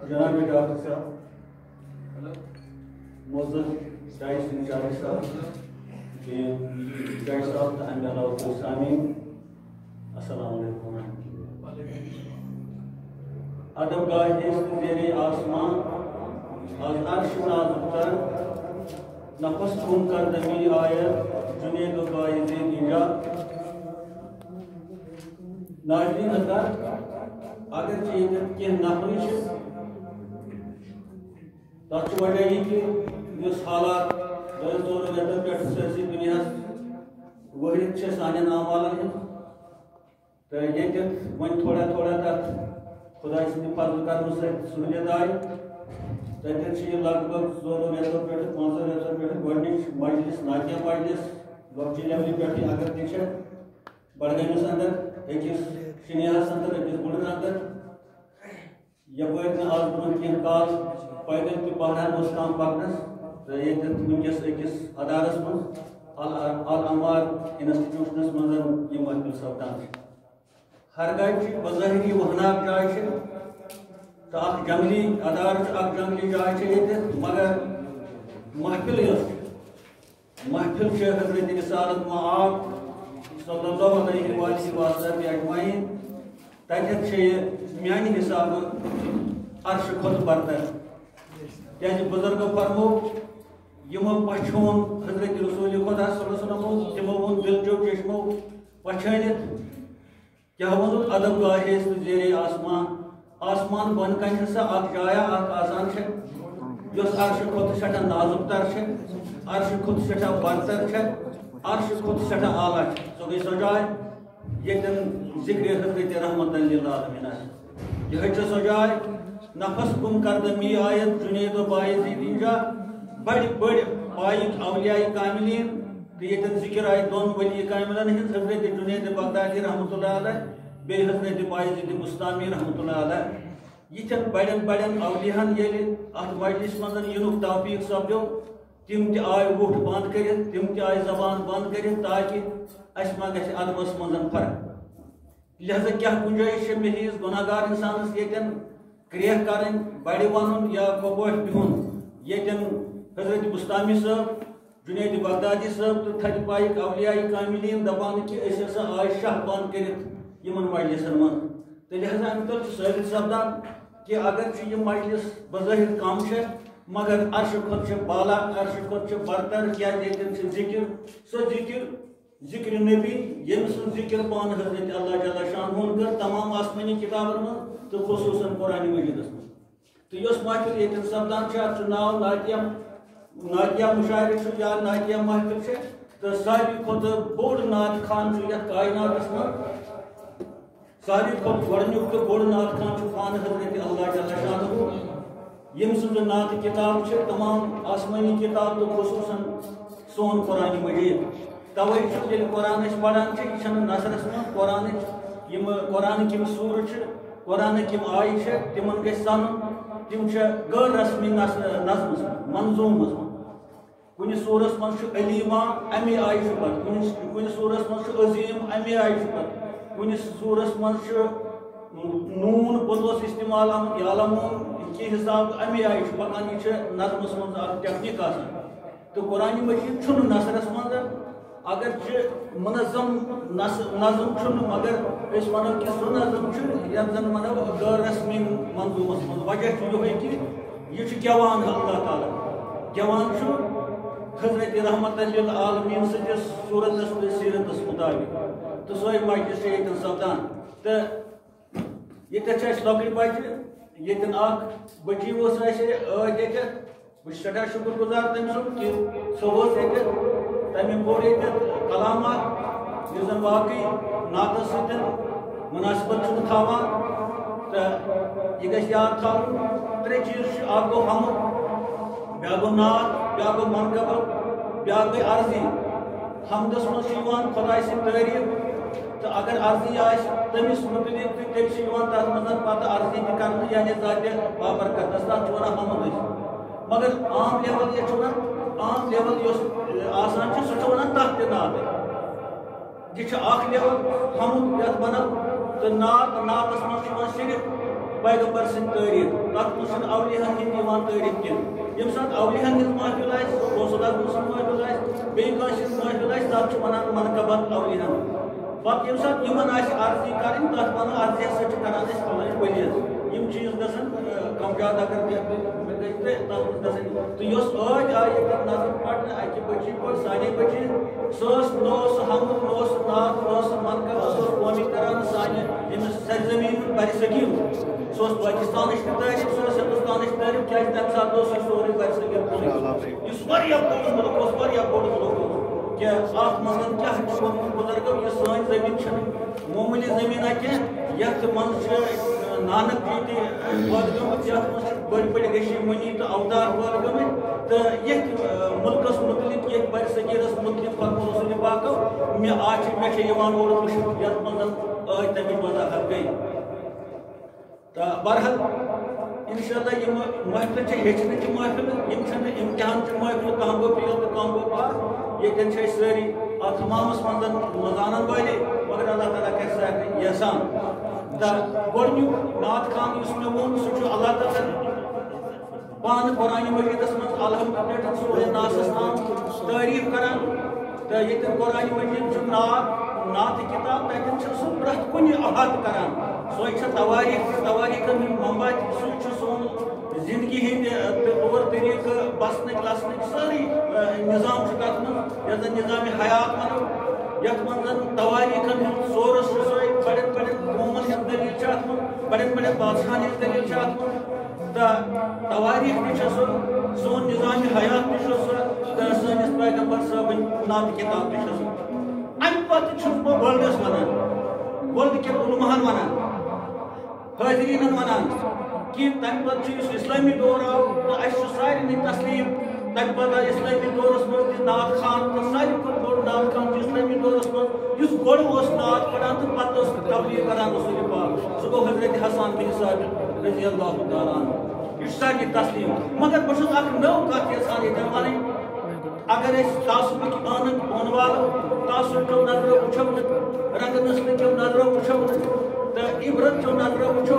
جناب ڈاکٹر صاحب معزز Jais Insha'Allah, Jais Saab, and Allah Sami. Assalamu alaikum. Adab Gaj is Zeri Asman, Az Arsh Nazuktar, Nafas Kum Kardami Ayat, Junaid Gaj Inja. Nazrin Azhar, agar چیز کینٛہہ نفری چھِ تَتھ چھُ وجہ یہِ کہِ یُس حالات دۄیو ژورو رٮ۪تو پٮ۪ٹھ سٲرسٕے دُنیاہَس ؤہرِتھ چھِ سانٮ۪ن اعمالن ہٕنٛز تہٕ ییٚتٮ۪تھ وۄنۍ تھوڑا تھوڑا تَتھ خۄداے سٕنٛدِ فضلہٕ کرنہٕ سۭتۍ سہوٗلیت آیہِ تَتٮ۪تھ چھِ یہِ لگ بگ ژورو رٮ۪تو پٮ۪ٹھ پانٛژو رٮ۪تو پٮ۪ٹھ گۄڈنِچ مجلس ناتیہ مجلس لۄکچہِ لیولہِ پٮ۪ٹھٕے اگر تہِ چھِ بڈگٲمِس انٛدر أکِس شِنیاہس انٛدر أکِس بُڈس انٛدر یپٲرۍ نہٕ آز برونٛہہ کینٛہہ کال پیدل تہِ پہران اوس کم پکنس تہٕ ییٚتٮ۪تھ وٕنکٮ۪س أکِس ادارس منٛز ال-امار انسٹِٹیوشنس منٛز یہِ محفل سپدان چھِ ہرگاہ چھِ بظٲہری وہناک جاے چھِ تہٕ اکھ جنگلی ادارٕ چھُ اکھ جنگلی جاے چھِ ییٚتٮ۪تھ مگر محفل یۄس چھِ محفل چھِ حضرت رسالت مآب صلی اللہ علیہ وآلہ وسلم اجمعین تتٮ۪تھ چھِ یہِ میانہِ حسابہٕ عرشہِ کھۄتہٕ برتر کیٛازِ بُزرگو فرمو یِمو پچھون حضرت رسول خدا صلی اللہ علیہ وسلم تِمو ووٚن دِلچو چشمو پچھٲنِتھ کیٛاہ ووٚنُکھ ادب گاہے زیرے آسمان آسمان بۄنہٕ کنہِ ہسا اکھ جایا اکھ آسان چھِ یۄس عرشہِ کھۄتہٕ سٮ۪ٹھاہ نازُک تر چھِ عرشہِ کھۄتہٕ سٮ۪ٹھاہ برتر چھِ عرشہِ کھۄتہٕ سٮ۪ٹھاہ اعلیٰ چھِ سۄ گٔے سۄ جاے ییٚتٮ۪ن ذِکرِ حضرت رحمت للعالمین آسہِ یِہے چھِ سۄ جاے نفس کُم کردمی آیت جُنید و بایزید اینجا بڑِ بڑِ پایِک اولیاء کاملین تہٕ ییٚتٮ۪ن ذِکر آیہِ دۄن ولی کاملن ہٕنٛز حضرت جُنید بغدادی رحمۃ اللہ علیہ بیٚیہِ حضرت بایزید بُستامی رحمۃ اللہ علیہ یِتھٮ۪ن بڑٮ۪ن بڑٮ۪ن اولیاہن ییٚلہِ اتھ مجلس منٛز یِنُک توفیٖق سپدیو تِم تہِ آیہِ ووٚٹھ بنٛد کٔرِتھ تِم تہِ آیہِ زبان بنٛد کٔرِتھ تاکہِ اَسہِ ما گژھِ ادبس منٛز فرق لہذا کیٛاہ گُنجٲیش چھِ مےٚ ہِوِس گۄناہگار انسانس ییٚتٮ۪ن کرٛیکھ کرٕنۍ بڑِ ونُن یا کۄپٲٹھۍ بِہُن ییٚتٮ۪ن حضرت بُستامی صٲب جُنید بغدادی صٲب تہٕ تھدِ پایِک اولیاء کاملین دپان کہِ أسۍ ہسا آیہِ شاہ بنٛد کٔرِتھ یِمن مجلسن منٛز تہٕ لہذا امہِ طور چھُ ثٲبت سپدان کہِ اگر چھُ یہِ مجلس بظٲہر کم چھِ مگر عرشہِ کھۄتہٕ چھِ بالا عرشہِ کھۄتہٕ چھِ برتر کیٛازِ ییٚتٮ۪ن چھِ ذِکر سۄ ذِکر نبی ییٚمہِ سُنٛد ذِکر پانہٕ حضرت اللہ جل شانہُن کٔر تمام آسمٲنی کِتابن منٛز تہٕ خصوٗصن قرآنِ مجیٖدس منٛز تہٕ یۄس محفل ییٚتٮ۪ن سپدان چھِ اتھ چھُ ناو ناتیہ مُشاعرٕ چھُ یا ناتیہ محفل چھِ تہٕ ساروی کھۄتہٕ بوٚڑ نعت خان چھُ یتھ کایناتس منٛز ساروی کھۄتہٕ گۄڈنیُک تہٕ بوٚڑ نعت خان چھُ پانہٕ حضرت اللہ جل شانہُ ییٚمہِ سٕنٛز نعتہٕ کِتاب چھِ تمام آسمٲنی کِتاب تہٕ خصوٗصن سون قرآنِ مجیٖد توے چھُ ییٚلہِ قرآن أسۍ پران چھِ یہِ چھنہٕ نثرس منٛز قرآنٕچ یِم قرآنٕکۍ یِم سوٗرٕ چھِ قرآنٕکۍ یِم آیہِ چھِ تِمن گژھِ سنُن تِم چھِ غٲر رسمی نظمس منٛز منظوٗمس منٛز کُنہِ سوٗرس منٛز چھُ علیٖما امے آیہِ چھُ پتہٕ کُنہِ سوٗرس منٛز چھُ عظیٖم امے آیہِ چھُ پتہٕ کُنہِ سوٗرس منٛز چھُ نوٗن پوٚتُس استعمال آمُت یعلموٗن کہِ حساب امے آیہِ چھُ پکان یہِ چھِ نظمس منٛز اکھ ٹیکنیٖک آسان تہٕ قرآنِ مجیٖد چھُنہٕ نثرس منٛز اگر چھِ منظم نظم چھُنہٕ مگر أسۍ ونو کہِ سُہ نظم چھُ یتھ زن ونو غٲر رسمی منظوٗمس منٛز وجہ چھُ یِہوے کہِ یہِ چھُ گٮ۪وان اللہ تعالیٰ گٮ۪وان چھُ حضرت رحمت للعالمین سٕنٛدِس صوٗرتس تہٕ سیٖرتس مُطابق تہٕ سۄے مجلس چھِ ییٚتٮ۪ن سپدان تہٕ ییٚتٮ۪تھ چھِ اَسہِ لۄکٕٹۍ بچہِ ییٚتٮ۪ن اکھ بٔچی اوس اَسہِ ٲدۍ ییٚتٮ۪تھ بہٕ چھُس سٮ۪ٹھاہ شُکر گُزار تٔمۍ سُنٛد کہِ سُہ اوس ییٚتٮ۪تھ تٔمۍ کوٚر ییٚتٮ۪تھ کلام اکھ یُس زن باقٕے نعتس سۭتۍ مُناسبت چھُنہٕ تھاوان تہٕ یہِ گژھِ یاد تھاوُن ترٛےٚ چیٖز چھِ اکھ گوٚو حمد بیٛاکھ گوٚو نعت بیٛاکھ گوٚو منقبت بیٛاکھ گٔے عرضی حمدس منٛز چھِ یِوان خۄداے سٕنٛز تعریٖف تہٕ اگر عرضی آسہِ تٔمِس مُتعلق تہٕ تیٚلہِ چھِ یِوان تتھ منٛز پتہٕ عرضی تہِ کرنہٕ یعنی ذاتہِ بابرکتس تتھ چھِ ونان حمد أسۍ مگر عام لیول یہِ چھُ ونان عام لیول یۄس آسان چھِ سۄ چھِ ونان تتھ تہِ نعت یہِ چھِ اکھ لیول حمد یتھ ونان تہٕ نعتس منٛز چھِ یِوان صرف پیغمبر سن تعریف تک مجھ اولیاء ہند ایمان تعریف کی یم سات اولیاء ہند محفل آئے غوث العظم سن محفل آئے بیٚیہِ کٲنٛسہِ ہٕنٛز محفل آئے تتھ چھِ ونان منقبت اولیاء پتہٕ ییٚمہِ ساتہٕ یِمن آسہِ عرضی کرٕنۍ تتھ ونو عرضی ہسا چھِ کران أسۍ فلٲنۍ ؤلِیس یم چیز گژھن کم زیادٕ اگر تتھ منٛز گژھن تہٕ یۄس ٲدۍ آیہِ ییٚتٮ۪ن نظر پڑنہٕ اکہِ بچی پٲٹھۍ سانے بچی سۄ ٲس نہ اوس سُہ حمد نہ اوس سُہ ناد نہ اوس سُہ منقب سۄ ٲس قومی کران سانہِ ییٚمِس سرزمیٖن ہُنٛد برصغیٖر سۄ ٲس پاکستانٕچ تہِ تعریف سۄ ٲس ہندوستانٕچ تعریف کیٛازِ تمہِ ساتہٕ اوس یہِ سورُے برصغیٖر کُنُے یُس واریاہ بوٚڑ مُلک اوس واریاہ بوٚڑ مُلک اوس کہِ اتھ منٛز کیٛاہ چھُ ووٚنمُت بُزرگو یہِ سٲنۍ زٔمیٖن چھنہٕ معموٗلی زٔمیٖنا کینٛہہ یتھ منٛز چھِ نانک جی تہِ پٲدٕ گٔمٕتۍ یتھ منٛز چھِ بٔڑۍ بٔڑۍ ریشی مٔنی تہٕ اوتار پٲدٕ گٔمٕتۍ تہٕ ییٚتھۍ مُلکس مُتعلق ییٚتہِ برصغیٖرس مُتعلق فرمو رسول پاکو مےٚ چھِ یِوان اورٕ وٕچھِتھ یتھ منٛز ٲدۍ تمِچ وضاحت گٔے تہٕ بہرحال انشاءاللہ یِم محفل چھِ ہیٚچھنٕچ محفل یِم چھنہٕ امتحانچہِ محفل کانٛہہ گوٚو فیل تہٕ کانٛہہ گوٚو پاس ییٚتٮ۪ن چھِ أسۍ سٲری اتھ تمامس منٛز زانن وٲلے مگر اللہ تعالیٰ کرِ سارنٕے یژھان تہٕ گۄڈنیُک نعت خان یُس مےٚ ووٚن سُہ چھُ اللہ تعالیٰ پانہٕ قرآنِ مجیٖدس منٛز الحمد پٮ۪ٹھ سورہ ناسس تام تعریٖف کران تہٕ ییٚتٮ۪ن قرآنِ مجیٖد چھُ نعتِ کِتاب تتٮ۪ن چھُ سُہ پرٛٮ۪تھ کُنہِ احاطہٕ کران سۄے چھےٚ تواریٖخن ہٕنٛدۍ منبع سُے چھُ سون زندگی ہٕنٛدۍ طور طریٖقہٕ بسنٕکۍ لسنٕکۍ سٲری نظام چھُ تتھ منٛز یتھ زن نظامِ حیات ونو یتھ منٛز تواریٖخن ہُنٛد سورس چھُ سۄے بڑٮ۪ن بڑٮ۪ن قومن ہٕنٛز دٔلیٖل چھِ اتھ منٛز بڑٮ۪ن بڑٮ۪ن بادشاہن ہٕنٛز دٔلیٖل چھِ اتھ منٛز تہٕ تواریٖخ تہِ چھِ سۄ سون نظامِ حیات تہِ چھُ سۄ تہٕ سٲنِس پیغمبر صٲبٕنۍ نعتِ کِتاب تہِ چھِ سۄ امہِ پتہٕ چھُس بہٕ ورلڈس ونان ورلڈ کٮ۪ن علماہن ونان حٲضریٖنن ونان کہ تمہِ پتہٕ چھُ یُس اسلٲمی دور آو تہٕ اسہِ چھُ سارنٕے تسلیٖم تمہِ پتہٕ آو اسلٲمی دورس منٛز تہِ نعت خان تہٕ ساروی کھۄتہٕ بوٚڑ نعت خان چھُ اسلٲمی دورس منٛز یُس گۄڈٕ اوس نعت پران تہٕ پتہٕ اوس تبلیٖغ کران رسول پاک سُہ گوٚو حضرت حسان بن ثابت رضی اللہ تعالیٰ عنہ یہ سارنٕے تسلیٖم مگر بہٕ چھُس اکھ نٔو کتھ یژھان ییٚتٮ۪ن ونٕنۍ اگر أسۍ تعصُبٕکۍ بانہٕ بۄن والو تعصُب کیو نظرو وٕچھو نہٕ رنگہٕ نسلہٕ کیو نظرو وٕچھو نہٕ تہٕ عبرت چو نظرو وٕچھو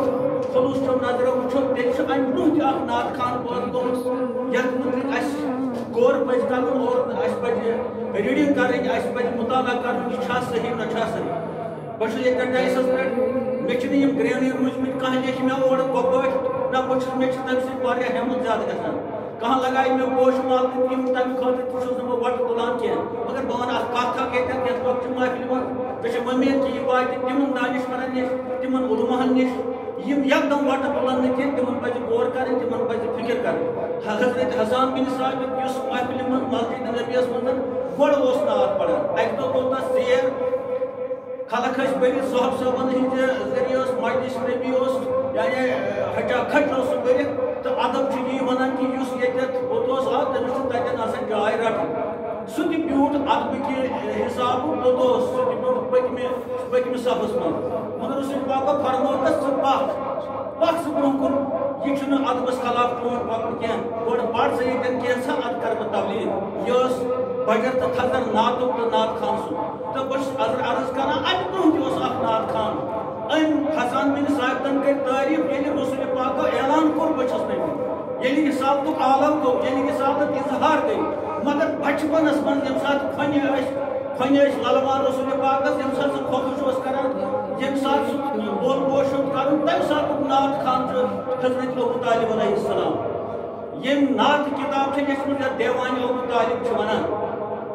خلوص چو نظرو وٕچھو تیٚلہِ چھُ امہِ برونٛہہ تہِ اکھ نعت خان پٲدٕ گوٚمُت یتھ مُتعلق اسہِ غور پزِ کرُن اور اسہِ پزِ ریڈنگ کرٕنۍ اسہِ پزِ مطالعہ کرُن یہِ چھا صحیح نہ چھا صحیح بہٕ چھُس ییٚتٮ۪ن ڈایسس پٮ۪ٹھ مےٚ چھِنہٕ یِم گرٛینٕے روٗزمٕتۍ کانٛہہ لیکھِ مےٚ اورٕ کۄپٲٹھۍ نہ بہٕ چھُس مےٚ چھِ تمہِ سۭتۍ واریاہ ہٮ۪مت زیادٕ گژھان کانٛہہ لگایہِ مےٚ پوشہٕ مال تہٕ تِم تمہِ خٲطرٕ تہِ چھُس نہٕ بہٕ وۄٹہٕ تُلان کینٛہہ مگر بہٕ ونہٕ اکھ کتھ اکھ ییٚتٮ۪ن یتھ لۄکچہِ محفلہِ منٛز مےٚ چھِ وۄمید کہِ یہِ واتہِ تِمن دانِشورن نِش تِمن علماہن نِش یم یکدم وۄٹہٕ تُلن نہٕ کینٛہہ تِمن پزِ غور کرٕنۍ تِمن پزِ فِکر کرٕنۍ حضرت حسان بن ثابت یُس محفلہِ منٛز مسجد نبیَس منٛز گۄڈٕ اوس نعت پران اکہِ دۄہ گوٚو تتھ ژیر خلق ٲسۍ بٔرِتھ صاحب صٲبن ہٕنٛدِ ذٔریعہٕ اوس مجلس نبی اوس یعنی ہٹا کھٹ اوس سُہ بٔرِتھ تہٕ ادب چھُ یی ونان کہِ یُس ییٚتٮ۪تھ پوٚت اوس آو تٔمِس چھُ تتٮ۪ن آسان جاے رٹٕنۍ سُہ تہِ بیوٗٹھ ادبٕکہِ حسابہٕ پوٚت اوس سُہ تہِ بیوٗٹھ پٔتمہِ صفس منٛز مگر رسول پاکو فرموو تس ژٕ پکھ ژٕ برونٛہہ کُن یہ چھُنہٕ ادبس خلاف برونٛٹھ پکُن کینٛہہ گۄڈٕ پر ژٕ ییٚتٮ۪ن کینٛژھا ادٕ کرٕ بہٕ تبلیٖغ یہِ ٲس بجر تہٕ تھزر نعتُک تہٕ نعت خان سُنٛد تہٕ بہٕ چھُس عرض کران امہِ برونٛہہ تہِ اوس اکھ نعت خان أمۍ حسان بن ثابتن کٔرۍ تعریٖف ییٚلہِ رسول پاکو اعلان کوٚر بہٕ چھُس نبی ییٚلہِ رسالتُک عالم گوٚو ییٚلہِ رسالت اظہار گٔے مگر بچپنس منٛز ییٚمہِ ساتہٕ کھۄنہِ ٲسۍ للوان رسول پاکس ییٚمہِ ساتہٕ سُہ خۄش اوس کران ییٚمہِ ساتہٕ سُہ بول پوش اوس کرُن تمہِ ساتُک نعت خان چھُ حضرت ابو طالب علیہ السلام ییٚمۍ نعت کِتاب چھِ لیٚچھمٕژ یتھ دیوانِ ابو طالب چھِ ونان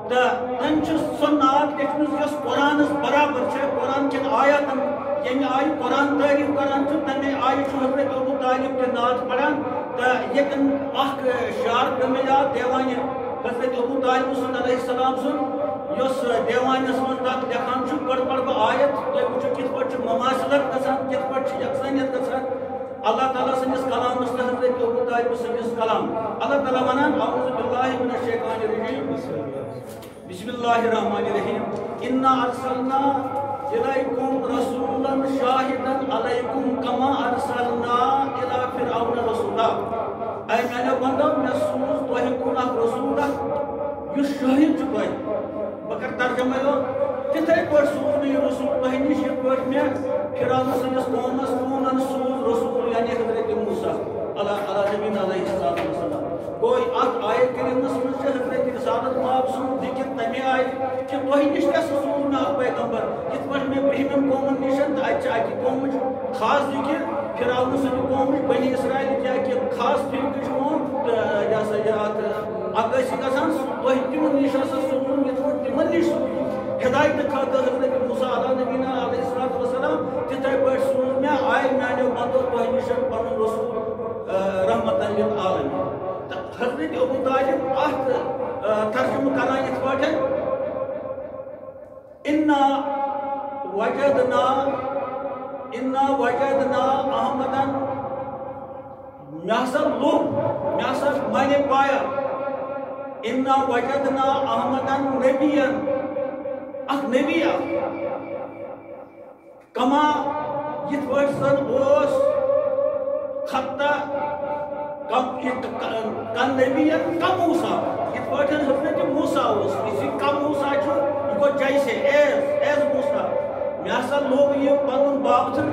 تہٕ تٔمۍ چھِ سۄ نعت لیٚچھمٕژ یۄس قرآنس برابر چھِ قرآن کٮ۪ن آیاتن ییٚمہِ آیہِ قرآن تعریٖف کران چھُ تمے آیہِ چھُ حضرت ابو طالب تہِ نعت پران تہٕ ییٚتٮ۪ن اکھ شعر پیوٚو مےٚ یاد دیوانہِ حضرت ابو طالب سُنٛد علیہ السلام سُنٛد یۄس دیوانس منٛز تتھ لیکھان چھُ گۄڈٕ پرٕ بہٕ آیت تُہۍ وٕچھِو کِتھ پٲٹھۍ چھِ مماثلت گژھان کِتھ پٲٹھۍ چھِ یکسانیت گژھان اللہ تعالیٰ سٕنٛدِس کلامس تہٕ حضرت ابو طالب سٕنٛدِس کلام اللہ تعالیٰ ونان اعوذ باللہ من الشیطان الرجیم بسم اللہ الرحمن الرحیم انا ارسلنا الیکم رسولا شاہدا علیکم کما ارسلنا الی فرعون رسولا اے میانیو بندو مےٚ سوٗز تۄہہِ کُن اکھ رسوٗل یس شاہد تہ بہ ترجمہ تتھے پہ سوز میں رسول تہ نش یہ پہ میں فرعون سندس قومس کونن سوز رسول یعنی حضرت موسیٰ علیہ نبی علیہ السلام کوئی ات آیت کریمس من حضرت رسالت ماب سن ذکر تمہ آئی کہ تہ نش کس سوز میں پیغمبر کت پہ میں بہمن قومن نشن اتہ اکہ قوم خاص ذکر فرعون سند قوم بنی اسرائیل کیا کہ خاص فرقہ قوم یہ سا یہ ات اگسی گژھان تہ تمن نش سوزن یت پہ تمن نش ہدایت خاطر حضرت موسیٰ علیہ نبی علیہ السلام تتھے پہ سوز میں آئے میانو بندو تہ نش پن رسول رحمت للعالمین حضرت ابو طالب ات ترجمہ کران یت پہ انا وجدنا احمدن میاسا لوگ میاسا میں نے پایا انا وجدنا احمدن نبیًا اخ نبی کما یت پہ زن اس خطہ کم نبیًا کم موسیٰ یت پہ حضرت موسیٰ اسی کم موسیٰ یہ گو جیسے ایز موسیٰ میاسا لوگ یہ پن بابتن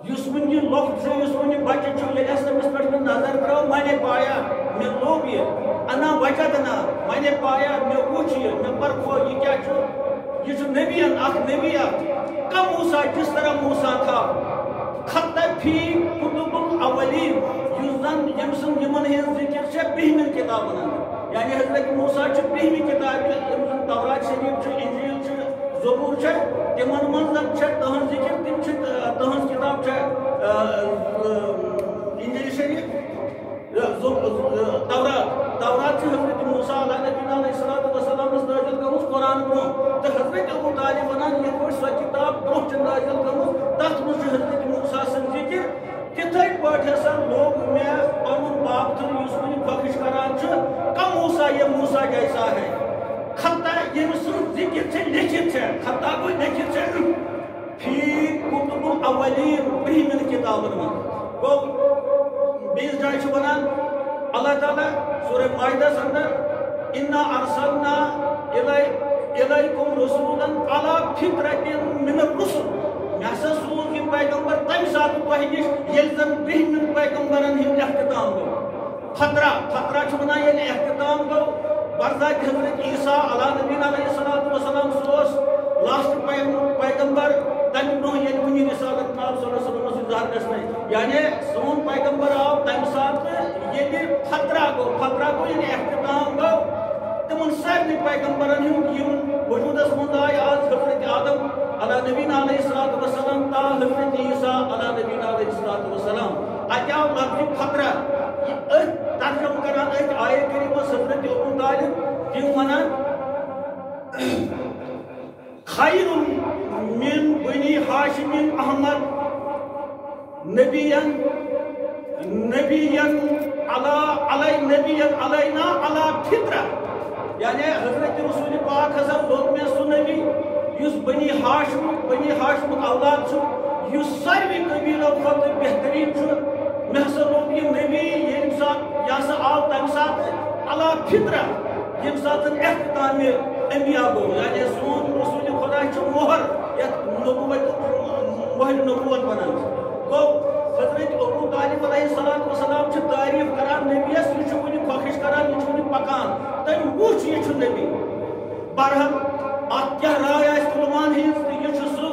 اس من یہ لوگ اس من یہ بچہ یل تمس پہ نظر ترو میں نے پایا میں لوگ یہ انا وجدنا میں نے پایا میں وچ یہ میں پرکھو یہ کیا یہ نبیًا اخ نبی کم موسیٰ جس طرح موسیٰ تھا خطہ فی کتب الاولین یزن یمسن یمن ہن ذکر چھ بہمن کتابن یعنی حضرت موسیٰ چھ بہمی کتاب یمسن تورات شریف چھ انجیل چھ زبور چھ تمن منزل چھ تہن ذکر تم چھ تہن کتاب چھ انجیل شریف تورات چھ حضرت موسیٰ علیہ نبی علیہ السلام نازل گمس قرآن برو تو حضرت ابو طالب ونان یہ پہ سو کتاب برو چھ نازل گمس تتھ مز حضرت موسیٰ سن ذکر تتھے پہ ہسا لوگ میں پن بابتن اس من بخش کران کم موسیٰ یہ موسیٰ جیسا ہے خطہ یم سن ذکر چھ لکھت چھ خطہ کو لکھت چھ فی کتب الاولین بہمن کتابن من گو بیس جائے چھ ونان اللہ تعالیٰ سورہ مائدہ اندر انا ارسلنا الیکم رسولا علی فطرۃ من الرسل میں ہسا سوز یہ پیغمبر تمہ سات تہ نش یل زن بہمن پیغمبرن ہند اختتام گو فترہ چھ ونان یل اختتام گو برزات حضرت عیسیٰ علیہ نبی علیہ السلام سوس لاسٹ پیغمبر تمہ برہ یل کنہ رسالت ناب صلی اللہ علیہ وسلم ظاہر گژھنے یعنی سون پیغمبر آو تمہ سات یل فترہ گو یعنی اختتام گو تمن سارے پیغمبرن ہند یم وجودس مند آئے آج حضرت آدم علیہ نبی علیہ السلام تا حضرت عیسیٰ علیہ نبی علیہ السلام اتہ آو لفظ فترہ ترجمہ کران ات آیے کریمہ حضرت ابو طالب تم ونان خیر من بنی ہاشم احمد نبیًا علینا علی فطرہ یعنی حضرت رسول پاک ہسا لوگ میں سو نبی اس بنی ہاشم اولاد اس ساروی قبیلوں کھت بہترین میں ہسا لوگ یہ نبی یم سات یہ ہسا آو تمہ سات علی فطرہ یم سات اختتام انبیاء گو یعنی سون رسول خدا چھ مہر یت مہر نبوت ونان گو حضرت ابو طالب علیہ السلام چھ تعریف کران نبیس یہ چھ ونہ بخش کران یہ چھ ونہ پکان تم وچ یہ چھ نبی برہم ات کیا رائے اس علمان ہند یہ چھ سو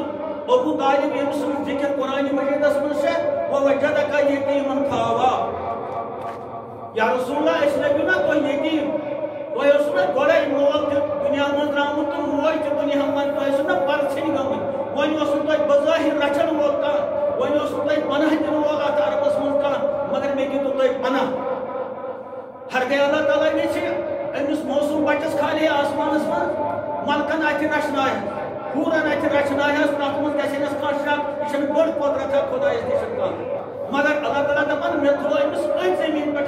ابو طالب یم سن ذکر قرآن مجیدس من سے ووجدک یتیما فآویٰ یا رسول اللہ اس نبی نا کوئی یتیم کوئی اس نے گوڑے مول دنیا من درامت تو موج تو دنیا من تو اس نے پرچھنی گمت ون اس نے بظاہر رچن وول کان ون اس نے پناہ دن وول ات عربس من کان مگر میں تو پناہ ہر گئے اللہ تعالیٰ نے چھ امس موسم بچس خالی آسمانس من ملکن اتہ رچنائے پورن اتہ رچنائے تک من گھنس کان شک یہ بڑ قدرت خدایس نش کان مگر اللہ تعالیٰ دپان مے تھو امس ات زمین پہ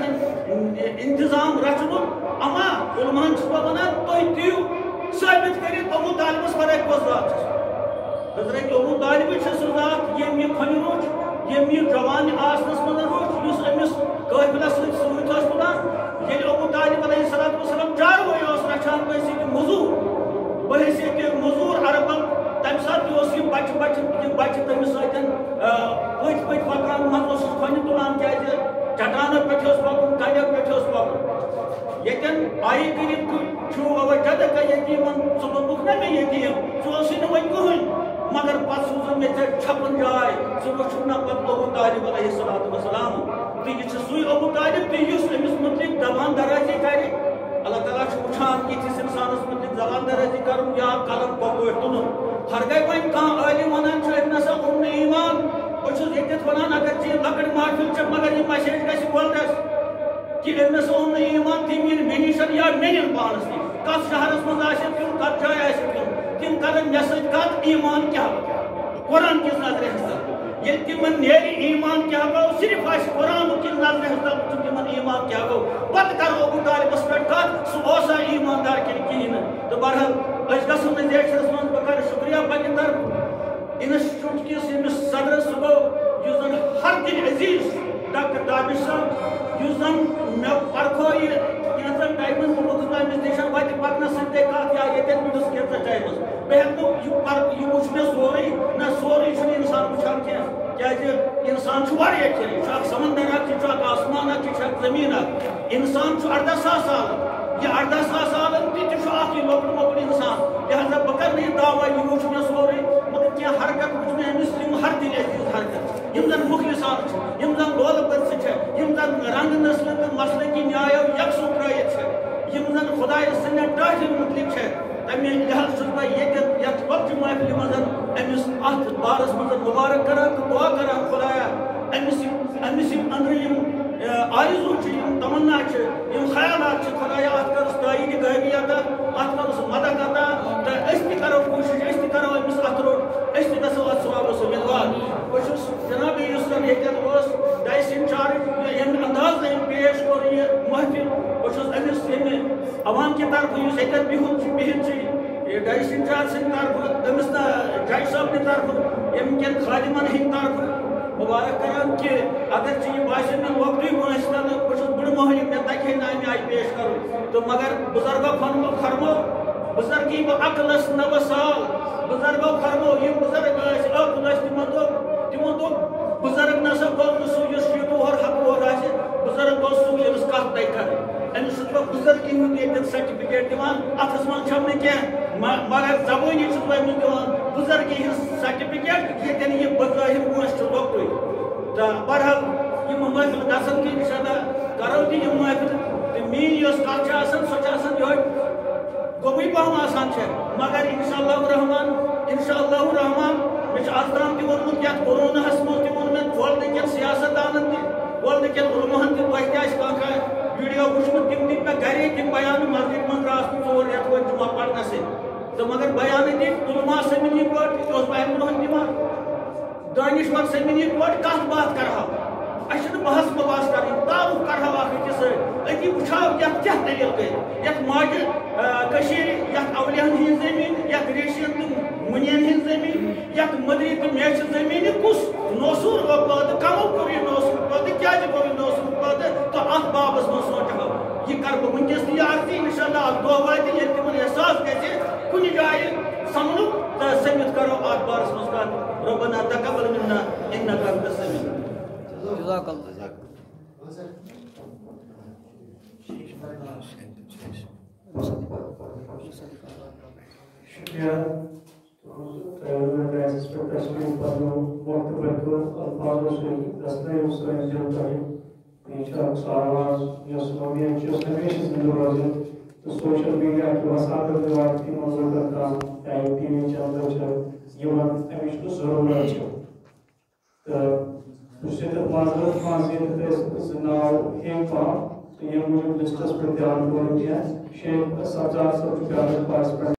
انتظام رچن اما علمان ونان تھی دیو ثابت کر ابو طالبس برائے کس ذات حضرت ابو طالب سہ ذات یم یہ کھن روچ یم یہ جوان آسنس من روچ اس امس قافلس ست تلان یہ ابو طالب علیہ السلام چاروے رچان بحثیت مزور بحثیت مزور عربن تمہ سات یہ بچہ تمس ستن پت پکان مز کھن تلان کیازِ چٹانو پہ پکن کلیو پہ پکن یتن آئی کرو وجد کا یتیمن ثہ دپک نا مے یتیم ثہ ون کہین مگر پتہ سوزن مے چھپن جائے ثہ وچھک نا پتہ ابو طالب علیہ السلام تو یہ سوئی ابو طالب تو اس امس متعلق زبان درازی کرے اللہ تعالیٰ وچھان کتس انسانس متعلق زبان درازی کرن یا قلم پکوٹ تلن ہرگاہ ون کان عالم ونان ام نسا اوٚن نہٕ ایمان بہٕ چھُس ییٚتٮ۪تھ ونان اگر ژےٚ لۄکٕٹ محفل چھےٚ مگر یہِ مسیج گژھِ وۄلرس کہ أمس اوٚن نہٕ ایمان تِم یِن مےٚ نِش یا مےٚ نِن پانس نِش کتھ شہرس منٛز آسن تِم کتھ جایہِ آسن تِم کرن مےٚ سۭتۍ کتھ ایمان کیٛاہ گوٚو قرآن کِس نظرِ حساب ییٚلہِ تِمن نیرِ ایمان کیٛاہ گوٚو صرف آسہِ قرآن کِس نظرِ حساب وٕچھُن تِمن ایمان کیٛاہ گوٚو پتہٕ کرو ابو طالبس پٮ۪ٹھ کتھ سُہ اوسا ایماندار کِنہٕ کِہیٖنۍ نہٕ تہٕ بہرحال أسۍ گژھو نہٕ زیچھرس منٛز بہٕ کرٕ شُکریہ پننہِ طرفہٕ انسٹیوٹ کس یمس صدرس سہ گو اس زن ہر دل عزیز ڈاکٹر دابش صاحب اس زن مے پرکھو یہ کینژن ٹائمن ملک تمس نش وتہ پکنس سۭتۍ کتھ یا یتن بڑس کینژن ٹائمس بہ ہیکو یہ وچھ مے سورُے نہ سورُے چھُنہٕ انسان وٕچھان کینٛہہ کیازِ انسان چھُ واریاہ کینٛہہ یہِ چھُ اکھ سمندر اکھ یہِ چھُ اکھ آسمان اکھ یہِ چھُ اکھ زمیٖن اکھ انسان چھُ 18,000 سال یہ 18,000 سالن تہِ چھُ اکھ یہِ لۄکُٹ مۄکُٹ انسان لہذا بہٕ کرٕ نہٕ یہِ دعوا یہِ وٕچھ مے سورُے مگر کینٛہہ حرکت وٕچھ مےٚ أمِس یِم ہر دل عزیز حرکت یِم زن مخلصان چھِ یِم زن لولہٕ پٔژھِ چھِ یِم زن رنگ نسلہٕ تہٕ مسلکی نیایو یکسوٗ ترٲیِتھ چھِ یِم زن خۄدایس سٕنٛدٮ۪ن ٹاٹھٮ۪ن مُتعلق چھِ تمہِ لحاظ چھُس بہٕ ییٚتٮ۪تھ یتھ لۄکچہِ محفلہِ منٛز أمِس اَتھ بارس منٛز مُبارک کران تہٕ دعا کران خۄدایا أمِس یِم أنٛدرٕ یِم آرزوٗ چھِ یِم تمنا چھِ یِم خیالات چھِ خۄدایا اَتھ کٔرٕس تاییٖدِ غٲبی عطا اَتھ کٔرٕس مدد عطا تہٕ أسۍ تہِ کرو کوٗشِش أسۍ تہِ کرو أمِس اَتھ روٚٹ أسۍ تہِ گژھو اَتھ ثوابس اُمیٖدوار بہٕ چھُس جناب یُس زن ییٚتٮ۪تھ اوس ڈایس اِنچارٕج ییٚمہِ انداز أمۍ پیش کوٚر یہِ محفل بہٕ چھُس أمِس ییٚمہِ عوام کہِ طرفہٕ یُس ییٚتٮ۪تھ بِہُن چھُ بِہِتھ چھُ ڈایس انچارج سٕنٛدِ طرفہٕ أمِس جج صٲبنہِ طرفہٕ ییٚمہِ کٮ۪ن خادِمن ہٕنٛدِ طرفہٕ مبارک کران کہ اگر یہ باسے مے لۄکٹُے گۄنٛسہِ تہٕ بہٕ چھُس بٕڑٕ مۄہنیوٗ مےٚ تگہِ ہے نہٕ اَمہِ آیہِ پیش کرُن تہٕ مگر بُزرگو فرمو بُزرگی بہٕ عقلس نوٕ سال بُزرگو فرمو یِم بُزرگ ٲسۍ عقل ٲسۍ تِمو دوٚپ بُزرگ نسا گوٚو نہٕ سُہ یُس شیٖتہٕ وُہُر ہَتہٕ وُہُر آسہِ بُزرگ گوٚو سُہ ییٚمِس کتھ تگہِ کرٕنۍ أمِس چھُس بہٕ بُزرگی ہُنٛد ییٚتٮ۪تھ سرٹِفِکیٹ دِوان اَتھس منٛز چھَم نہٕ کینٛہہ مگر زبٲنی چھُس بہٕ أمِس دِوان بُزرگی ہٕنٛز سرٹِفِکیٹ ییٚتٮ۪ن یہِ بظٲہِر گۄنٛسہِ چھُ لۄکٹُے تہٕ بہرحال یِم محفل گژھن تہِ اِنشاءاللہ کرو تہِ یِم محفل تہٕ میٛٲنۍ یۄس کتھ چھِ آسان سۄ چھِ آسان یِہوٚے گوٚبٕے پہم آسان چھےٚ مگر انشاءاللہ رحمان مےٚ چھُ آز تام تہِ ووٚنمُت یتھ کوروناہس منٛز تہِ ووٚن مےٚ وۄلرٕ کٮ۪ن سیاست دانن تہِ وۄلرٕ کٮ۪ن عُلماہن تہِ تۄہہِ تہِ آسہِ کانٛہہ ویٖڈیو وٕچھمُت تِم دِتۍ مےٚ گرے تِم بیانہٕ مسجد منٛز درٛاس نہٕ 4 رٮ۪تھ وٲتۍ جُمعہ پرنسٕے تہٕ مگر بیانہٕ دِتۍ عُلما سٔمِنی پٲٹھۍ تہِ اوس بہٕ اَمہِ برونٛہہ دِوان دانشور سٔمِنی پٲٹھۍ کتھ باتھ کرہاو اَسہِ چھُنہٕ بحث مباحث کرٕنۍ تعارُف کرہاو اکھ أکِس سۭتۍ أتی وٕچھہاو یتھ کیٛاہ دٔلیٖل گٔے یتھ ماجہِ کٔشیٖرِ یتھ اولِیاہن ہٕنٛز زٔمیٖن یتھ ریشین تہٕ مُنین ہٕنٛز زٔمیٖن یتھ مٔدرِ تہٕ میچھِ زٔمیٖنہِ کُس نوسوٗر گوٚو پٲدٕ کمو کوٚر یہِ نوسوٗر پٲدٕ کیٛازِ گوٚو یہِ نوسوٗر پٲدٕ تہٕ اتھ بابس منٛز سونٛچہاو یہِ کرٕ بہٕ وٕنکیٚس تہِ یہِ عرضی انشاءاللہ اکھ دۄہ واتہِ ییٚلہِ تِمن احساس گژھِ کُنہِ جایہِ سمنُک تہٕ سٔمِتھ کرو اتھ بارس منٛز کتھ ربنا تقبل منا انك انت السميع جزاك الله شکریہ الفاظوں سے دستاویز سے جلتا ہے پیچھا ساراز یا سلوبین چیز ہمیشہ زندہ روزن تو سوشل میڈیا کی وساطت روایتی موضوع کرتا یا ٹی وی چینل چھے یمن امیش تو ضرورت چھے تو بشتر معذرت مانزید ناو ہیم فام تو یہ موجود لسٹس پر دھیان کون دیا شیخ سبزار صاحب پیارے پاس پر